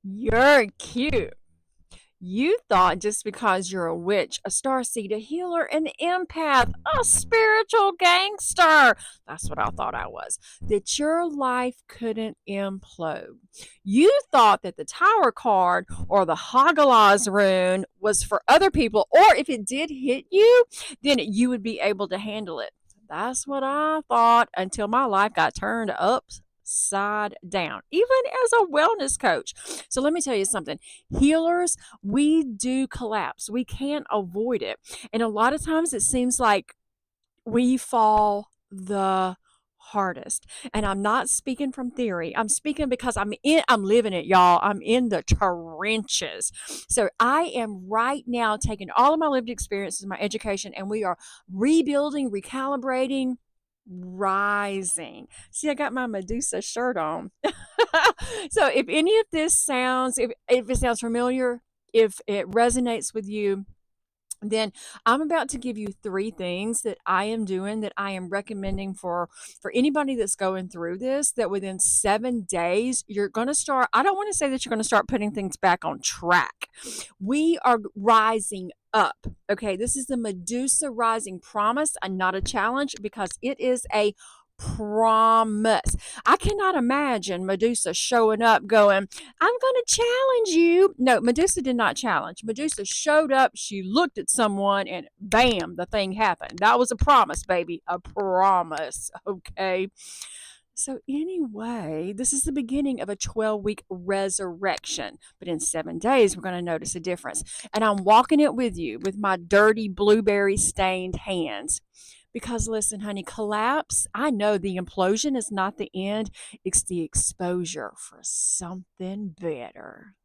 You're cute. You thought just because you're a witch, a starseed, a healer, an empath, a spiritual gangster, that's what I thought I was, that your life couldn't implode. You thought that the Tower card or the Hagalaz rune was for other people, or if it did hit you, then you would be able to handle it. That's what I thought until my life got turned upside down, even as a wellness coach. So let me tell you something. Healers, we do collapse. We can't avoid it. And a lot of times it seems like we fall the hardest. And I'm not speaking from theory. I'm speaking because I'm living it, y'all. I'm in the trenches. So I am right now taking all of my lived experiences, my education, and we are rebuilding, recalibrating, rising. See, I got my Medusa shirt on. So if any of this sounds, if it sounds familiar, if it resonates with you, then I'm about to give you three things that I am doing that I am recommending for anybody that's going through this, that within 7 days you're going to start. I don't want to say that you're going to start putting things back on track. We are rising up. Okay, this is the Medusa Rising promise and not a challenge, because it is a promise. I cannot imagine Medusa showing up going, I'm going to challenge you. No, Medusa did not challenge. Medusa showed up, she looked at someone, and bam, the thing happened. That was a promise, baby. A promise. Okay. So, anyway, this is the beginning of a 12-week resurrection. But in 7 days, we're going to notice a difference. And I'm walking it with you with my dirty blueberry stained hands. Because listen, honey, collapse, I know the implosion is not the end, it's the exposure for something better.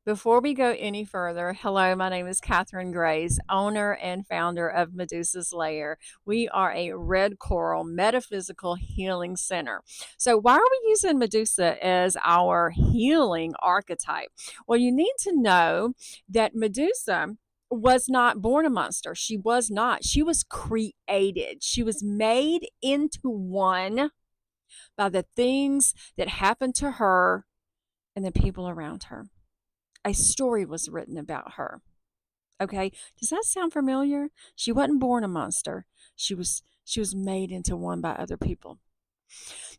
Before we go any further, hello, my name is Catherine Grace, owner and founder of Medusa's Lair. We are a red coral metaphysical healing center. So, why are we using Medusa as our healing archetype? Well, you need to know that Medusa was not born a monster. She was not. She was created. She was made into one by the things that happened to her and the people around her. A story was written about her. Okay, does that sound familiar? She wasn't born a monster. She was made into one by other people.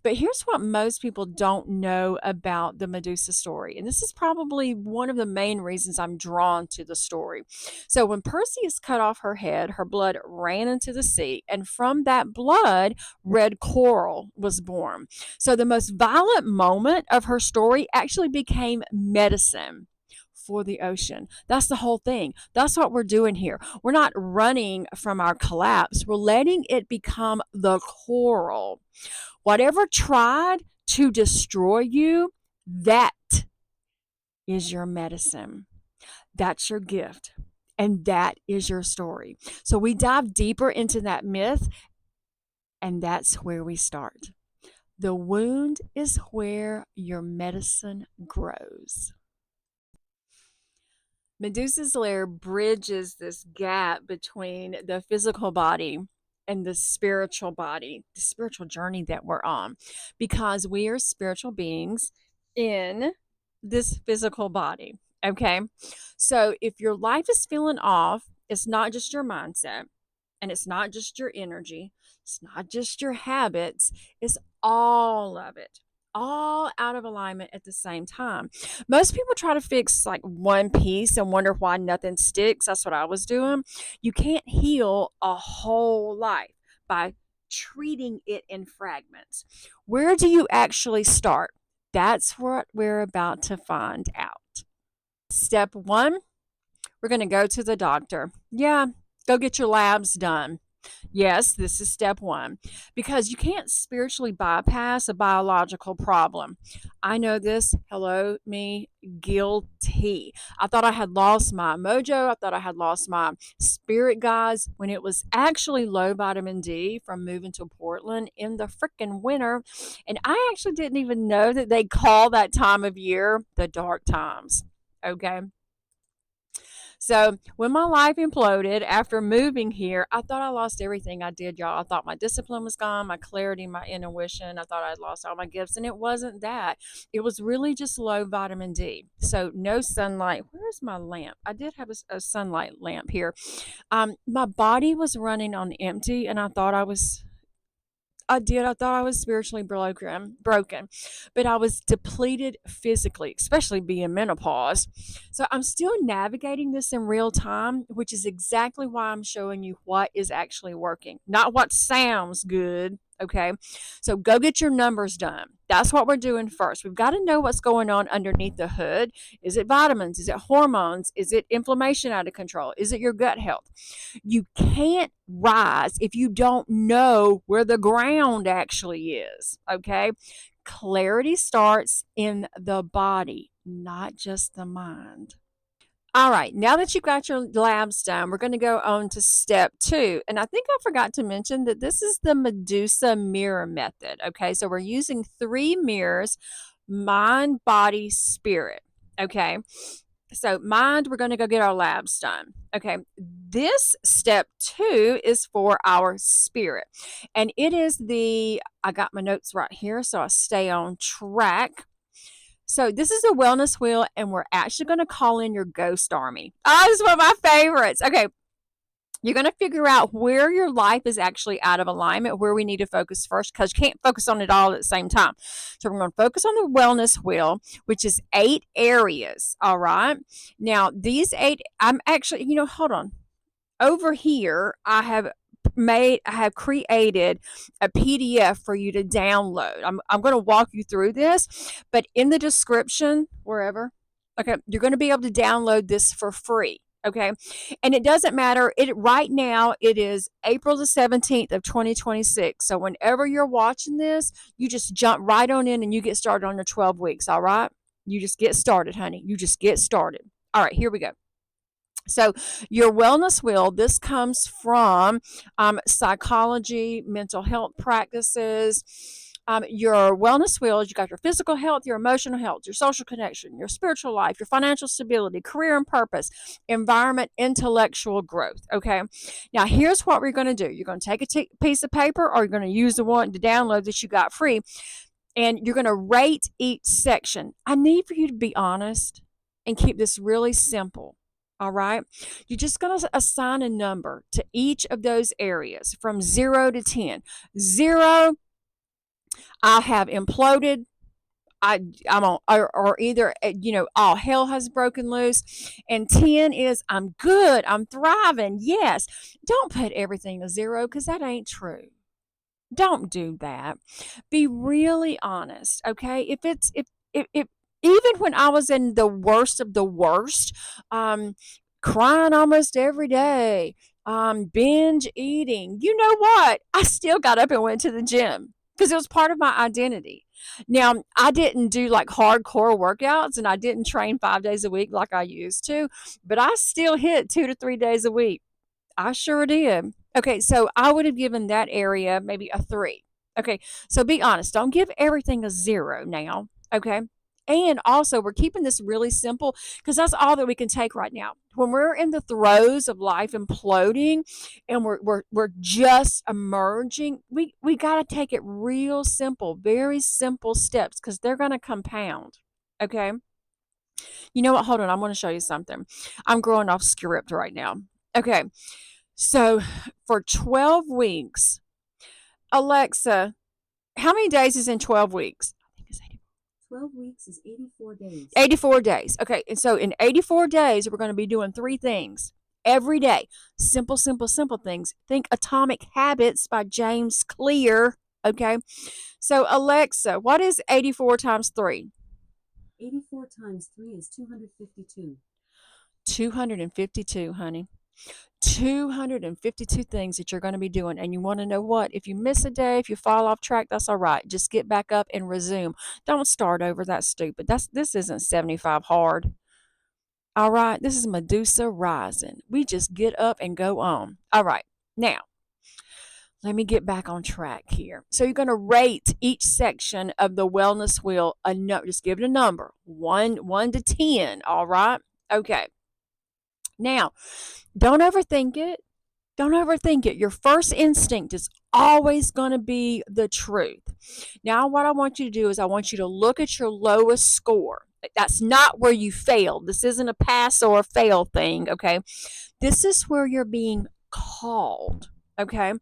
But here's what most people don't know about the Medusa story. And this is probably one of the main reasons I'm drawn to the story. So, when Perseus cut off her head, her blood ran into the sea. And from that blood, red coral was born. So, the most violent moment of her story actually became medicine for the ocean. That's the whole thing. That's what we're doing here. We're not running from our collapse, we're letting it become the coral. Whatever tried to destroy you, that is your medicine. That's your gift. And that is your story. So we dive deeper into that myth, and that's where we start. The wound is where your medicine grows. Medusa's lair bridges this gap between the physical body and the spiritual journey that we're on, because we are spiritual beings in this physical body. Okay. So if your life is feeling off, it's not just your mindset, and it's not just your energy, it's not just your habits, it's all of it, all out of alignment at the same time. Most people try to fix like one piece and wonder why nothing sticks. That's what I was doing. You can't heal a whole life by treating it in fragments. Where do you actually start? That's what we're about to find out. Step one, we're going to go to the doctor. Yeah, go get your labs done. Yes, this is step one, because you can't spiritually bypass a biological problem. I know this. Hello, me, guilty. I thought I had lost my mojo. I thought I had lost my spirit guides, when it was actually low vitamin D from moving to Portland in the freaking winter. And I actually didn't even know that they call that time of year the dark times. Okay. So when my life imploded after moving here, I thought I lost everything I did, y'all. I thought my discipline was gone, my clarity, my intuition. I thought I'd lost all my gifts, and it wasn't that. It was really just low vitamin D. So no sunlight. Where's my lamp? I did have a sunlight lamp here. My body was running on empty, and I did. I thought I was spiritually broken, but I was depleted physically, especially being menopause. So I'm still navigating this in real time, which is exactly why I'm showing you what is actually working, not what sounds good. Okay. So go get your numbers done. That's what we're doing first. We've got to know what's going on underneath the hood. Is it vitamins? Is it hormones? Is it inflammation out of control? Is it your gut health? You can't rise if you don't know where the ground actually is. Okay. Clarity starts in the body, not just the mind. All right, now that you've got your labs done, we're going to go on to step 2. And I think I forgot to mention that this is the Medusa mirror method. Okay, so we're using 3 mirrors: mind, body, spirit. Okay, so mind, we're going to go get our labs done. Okay, this step 2 is for our spirit. And it is I got my notes right here so I stay on track. So this is a wellness wheel, and we're actually going to call in your ghost army. Oh, this is one of my favorites. Okay, you're going to figure out where your life is actually out of alignment, where we need to focus first, because you can't focus on it all at the same time. So we're going to focus on the wellness wheel, which is 8 areas. All right. Now, these 8, I'm actually, hold on. Over here, I have created a PDF for you to download. I'm going to walk you through this, but in the description, wherever, okay, you're going to be able to download this for free. Okay. And it doesn't matter. Right now it is April the 17th of 2026. So whenever you're watching this, you just jump right on in and you get started on your 12 weeks. All right. You just get started, honey. You just get started. All right, here we go. So, your wellness wheel, this comes from psychology, mental health practices. Your wellness wheel is you got your physical health, your emotional health, your social connection, your spiritual life, your financial stability, career and purpose, environment, intellectual growth. Okay. Now, here's what we're going to do: you're going to take a piece of paper, or you're going to use the one to download that you got free, and you're going to rate each section. I need for you to be honest and keep this really simple. All right. You're just going to assign a number to each of those areas from 0 to 10. 0, I have imploded. I'm on, or either, all hell has broken loose. And 10 is I'm good. I'm thriving. Yes. Don't put everything to 0, because that ain't true. Don't do that. Be really honest, okay? If even when I was in the worst of the worst, um, crying almost every day, binge eating, you know what? I still got up and went to the gym because it was part of my identity. Now, I didn't do like hardcore workouts, and I didn't train 5 days a week like I used to, but I still hit 2 to 3 days a week. I sure did. Okay, so I would have given that area maybe a 3. Okay, so be honest. Don't give everything a 0 now. Okay. And also, we're keeping this really simple because that's all that we can take right now. When we're in the throes of life imploding and we're just emerging, we got to take it real simple, very simple steps, because they're going to compound. Okay. You know what? Hold on. I want to show you something. I'm growing off script right now. Okay. So for 12 weeks, Alexa, how many days is in 12 weeks? I think it's 84. 12 weeks is 84 days. 84 days. Okay. And so in 84 days, we're going to be doing 3 things every day. Simple, simple, simple things. Think Atomic Habits by James Clear. Okay. So, Alexa, what is 84 times 3? 84 times 3 is 252. 252, honey. 252 things that you're going to be doing. And you want to know what? If you miss a day, if you fall off track, that's all right. Just get back up and resume. Don't start over. That's stupid. This isn't 75 hard. All right. This is Medusa Rising. We just get up and go on. All right. Now, let me get back on track here. So you're going to rate each section of the wellness wheel just give it a number. 1 to 10. All right. Okay. Now, don't overthink it. Don't overthink it. Your first instinct is always going to be the truth. Now, what I want you to do is I want you to look at your lowest score. That's not where you failed. This isn't a pass or a fail thing, okay? This is where you're being called. Okay.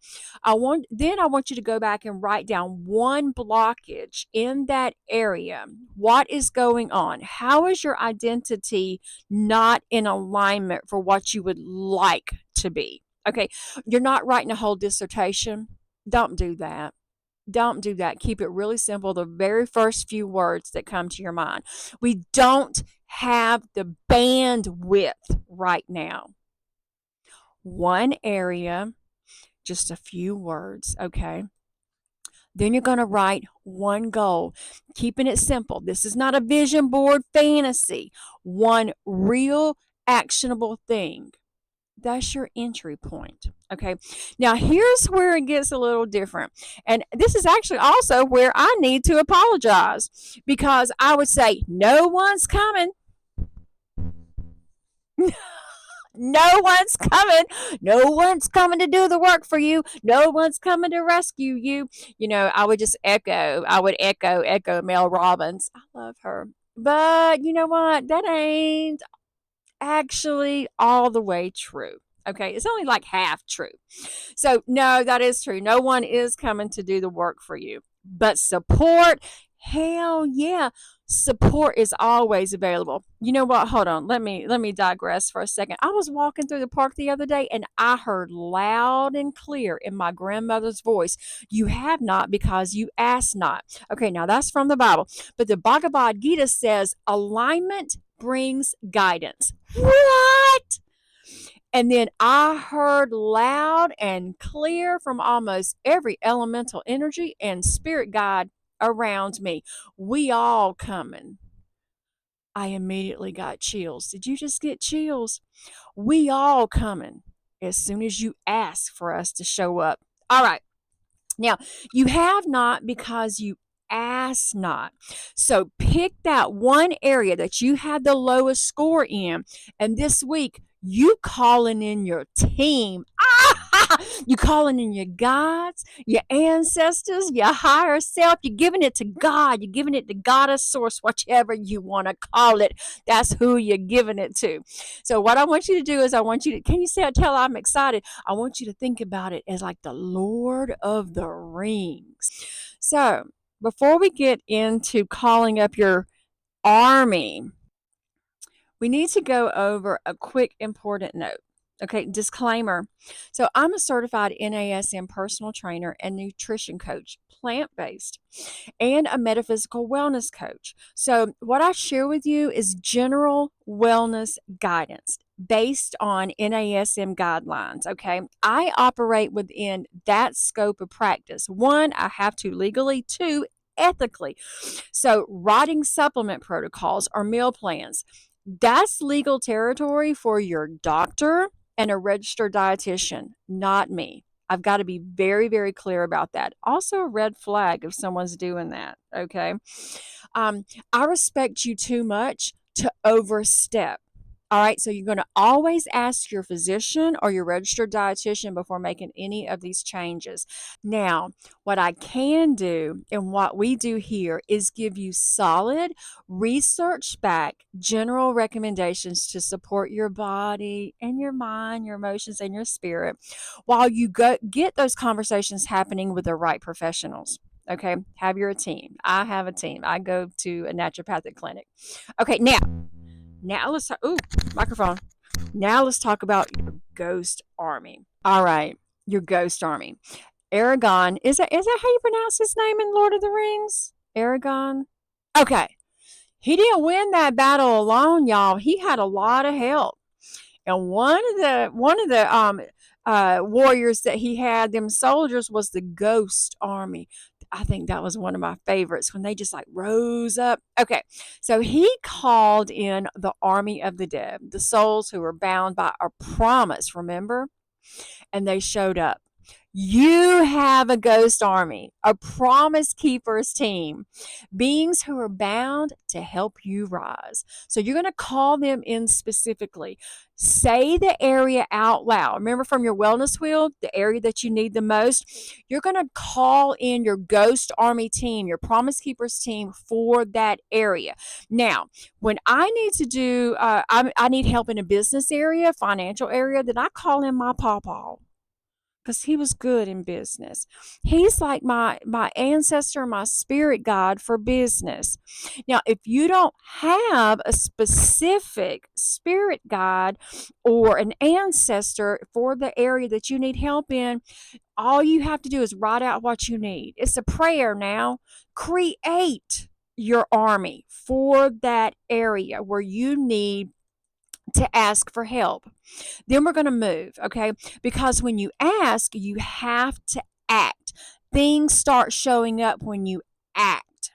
I want you to go back and write down one blockage in that area. What is going on? How is your identity not in alignment for what you would like to be? Okay. You're not writing a whole dissertation. Don't do that. Don't do that. Keep it really simple. The very first few words that come to your mind. We don't have the bandwidth right now. One area, just a few words, okay? Then you're going to write one goal, keeping it simple. This is not a vision board fantasy. One real actionable thing. That's your entry point. Okay. Now, here's where it gets a little different. And this is actually also where I need to apologize because I would say, no one's coming. No one's coming. No one's coming to do the work for you. No one's coming to rescue you. I would just echo Mel Robbins. I love her. But you know what? That ain't actually all the way true. Okay, it's only like half true. So, no, that is true. No one is coming to do the work for you. But support, hell yeah, support is always available. You know what? Hold on. Let me digress for a second. I was walking through the park the other day and I heard loud and clear in my grandmother's voice, "You have not because you ask not." Okay, now that's from the Bible. But the Bhagavad Gita says alignment brings guidance. What? And then I heard loud and clear from almost every elemental energy and spirit guide around me, "We all coming." I immediately got chills. Did you just get chills? We all coming as soon as you ask for us to show up. All right. Now, you have not because you ask not. So pick that one area that you had the lowest score in, and this week you calling in your team. You calling in your gods, your ancestors, your higher self. You're giving it to God. You're giving it to Goddess, Source, whichever you want to call it. That's who you're giving it to. So what I want you to do is can you say, tell I'm excited? I want you to think about it as like the Lord of the Rings. So before we get into calling up your army, we need to go over a quick important note. Okay, disclaimer. So, I'm a certified NASM personal trainer and nutrition coach, plant based, and a metaphysical wellness coach. So, what I share with you is general wellness guidance based on NASM guidelines. Okay, I operate within that scope of practice. One, I have to legally, two, ethically. So, writing supplement protocols or meal plans, that's legal territory for your doctor and a registered dietitian, not me. I've got to be very, very clear about that. Also, a red flag if someone's doing that. Okay. I respect you too much to overstep. All right, so you're going to always ask your physician or your registered dietitian before making any of these changes. Now, what I can do and what we do here is give you solid, research back general recommendations to support your body and your mind, your emotions, and your spirit while you get those conversations happening with the right professionals. Okay, have your team. I have a team. I go to a naturopathic clinic. Okay, now let's talk. Ooh, microphone. Now let's talk about your ghost army. All right, your ghost army. Aragon, is that how you pronounce his name in Lord of the Rings? Aragon? Okay. He didn't win that battle alone, y'all. He had a lot of help. And one of the warriors that he had, them soldiers, was the ghost army. I think that was one of my favorites when they just like rose up. Okay, so he called in the army of the dead, the souls who were bound by a promise, remember? And they showed up. You have a ghost army, a promise keepers team, beings who are bound to help you rise. So you're going to call them in specifically. Say the area out loud. Remember from your wellness wheel, the area that you need the most. You're going to call in your ghost army team, your promise keepers team for that area. Now, when I need to do, I need help in a business area, financial area, then I call in my pawpaw because he was good in business. He's like my ancestor, my spirit guide for business. Now, if you don't have a specific spirit guide or an ancestor for the area that you need help in, all you have to do is write out what you need. It's a prayer now. Create your army for that area where you need to ask for help. Then we're going to move, okay? Because when you ask, you have to act. Things start showing up when you act.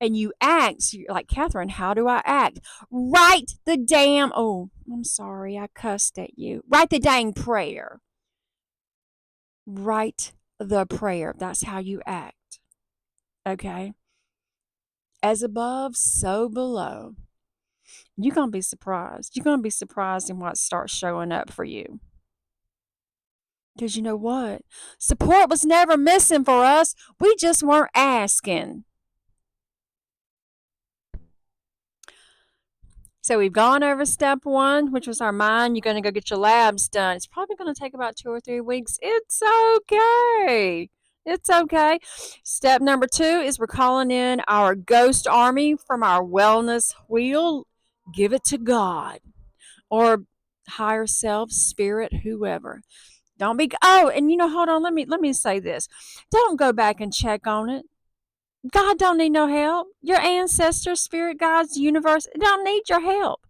And you act, you're like, Catherine, how do I act? Write the damn, oh, I'm sorry, I cussed at you. Write the dang prayer. Write the prayer. That's how you act, okay? As above, so below. You're going to be surprised. You're going to be surprised in what starts showing up for you. Because you know what? Support was never missing for us. We just weren't asking. So we've gone over step one, which was our mind. You're going to go get your labs done. It's probably going to take about 2 or 3 weeks. It's okay. It's okay. Step number two is we're calling in our ghost army from our wellness wheel. Give it to God or higher self, spirit, whoever. Don't be and hold on, let me say this. Don't go back and check on it. God don't need no help. Your ancestors, spirit guides, universe don't need your help.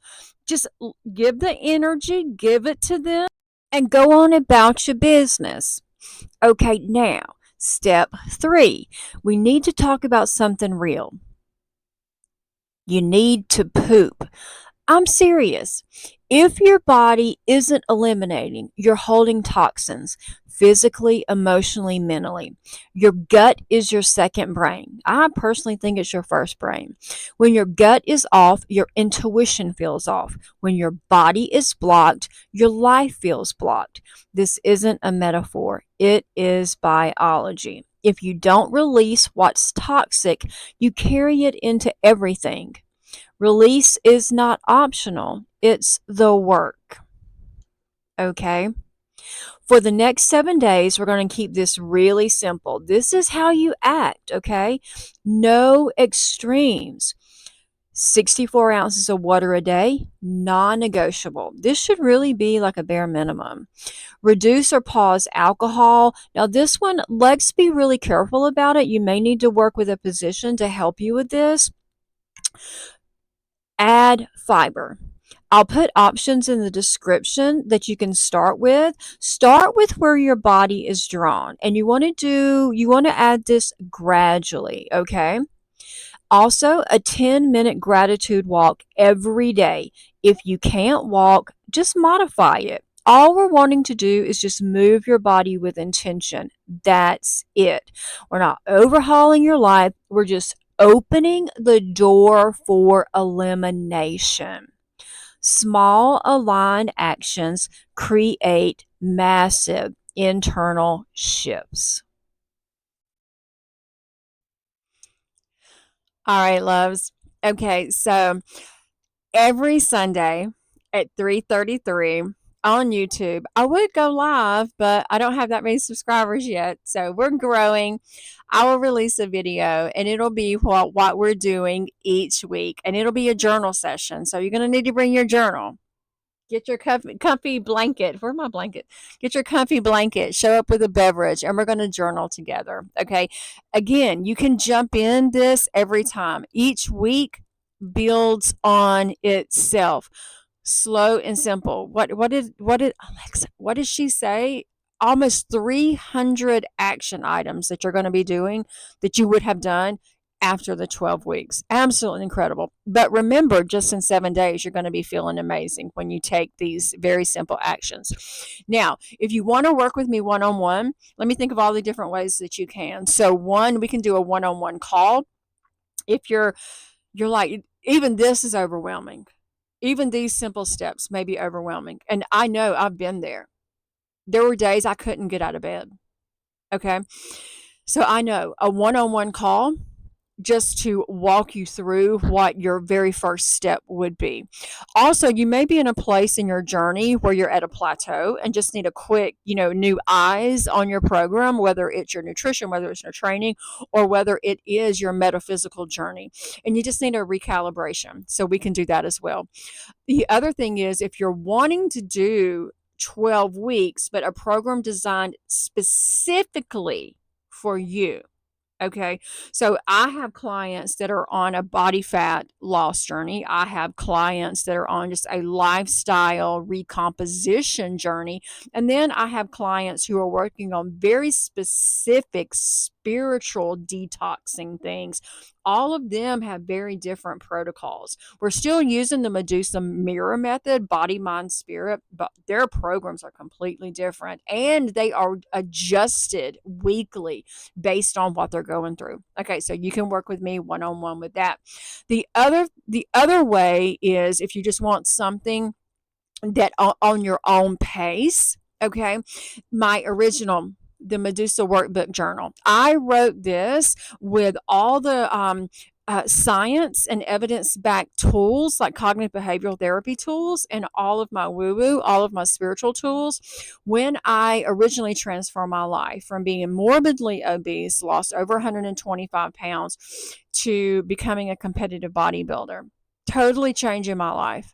Just give the energy, give it to them, and go on about your business. Okay, now, step three. We need to talk about something real. You need to poop. I'm serious. If your body isn't eliminating, you're holding toxins physically, emotionally, mentally. Your gut is your second brain. I personally think it's your first brain. When your gut is off, your intuition feels off. When your body is blocked, your life feels blocked. This isn't a metaphor, it is biology. If you don't release what's toxic, you carry it into everything. Release is not optional, it's the work. Okay? For the next 7 days, we're going to keep this really simple. This is how you act, okay? No extremes. 64 ounces of water a day, non negotiable. This should really be like a bare minimum. Reduce or pause alcohol. Now, this one, let's be really careful about it. You may need to work with a physician to help you with this. Add fiber. I'll put options in the description that you can start with. Start with where your body is drawn, and you want to add this gradually, okay? Also, a 10-minute gratitude walk every day. If you can't walk, just modify it. All we're wanting to do is just move your body with intention. That's it. We're not overhauling your life. We're just opening the door for elimination. Small aligned actions create massive internal shifts. All right, loves. Okay, so every Sunday at 3:33 on YouTube. I would go live, but I don't have that many subscribers yet. So we're growing. I will release a video and it'll be what we're doing each week. And it'll be a journal session. So you're going to need to bring your journal. Get your comfy blanket. Where's my blanket? Get your comfy blanket. Show up with a beverage, and we're going to journal together. Okay. Again, you can jump in this every time. Each week builds on itself. Slow and simple. What did Alexa? What did she say? Almost 300 action items that you're going to be doing that you would have done after the 12 weeks. Absolutely incredible. But remember, just in 7 days, you're going to be feeling amazing when you take these very simple actions. Now, if you want to work with me one on one, let me think of all the different ways that you can. So, one, we can do a one on one call. If you're like, even this is overwhelming. Even these simple steps may be overwhelming. And I know I've been there. There were days I couldn't get out of bed. Okay. So I know a one on one call just to walk you through what your very first step would be. Also, you may be in a place in your journey where you're at a plateau and just need a quick, new eyes on your program, whether it's your nutrition, whether it's your training, or whether it is your metaphysical journey. And you just need a recalibration. So we can do that as well. The other thing is if you're wanting to do 12 weeks, but a program designed specifically for you. Okay. So I have clients that are on a body fat loss journey. I have clients that are on just a lifestyle recomposition journey. And then I have clients who are working on very specific spiritual detoxing things. All of them have very different protocols. We're still using the Medusa mirror method, body, mind, spirit, but their programs are completely different and they are adjusted weekly based on what they're going through. Okay, so you can work with me one on one with that. The other way is if you just want something that on your own pace. Okay, my original the Medusa Workbook Journal. I wrote this with all the science and evidence backed tools like cognitive behavioral therapy tools and all of my woo woo, all of my spiritual tools. When I originally transformed my life from being morbidly obese, lost over 125 pounds, to becoming a competitive bodybuilder, totally changing my life.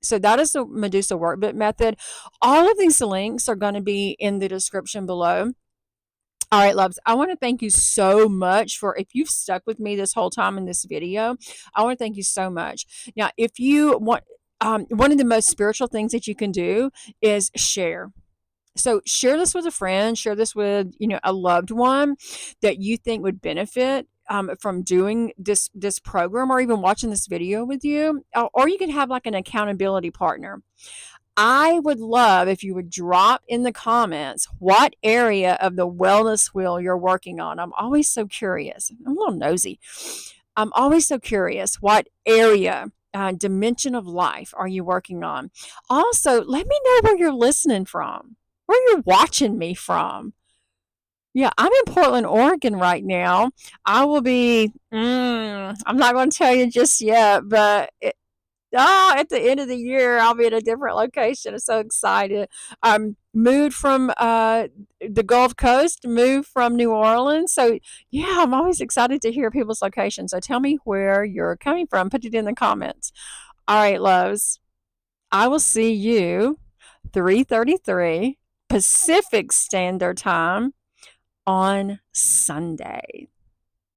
So that is the Medusa Workbook method. All of these links are going to be in the description below. All right, loves, I want to thank you so much for if you've stuck with me this whole time in this video. I want to thank you so much. Now, if you want, one of the most spiritual things that you can do is share. So share this with a friend, share this with, a loved one that you think would benefit from doing this program or even watching this video with you. Or you can have like an accountability partner. I would love if you would drop in the comments what area of the wellness wheel you're working on. I'm always so curious. I'm a little nosy. I'm always so curious what area, dimension of life are you working on? Also, let me know where you're listening from, where you're watching me from. Yeah, I'm in Portland, Oregon right now. I will be, I'm not going to tell you just yet, but at the end of the year, I'll be at a different location. I'm so excited. Moved from the Gulf Coast, moved from New Orleans. So, yeah, I'm always excited to hear people's locations. So tell me where you're coming from. Put it in the comments. All right, loves. I will see you 3:33 Pacific Standard Time on Sunday.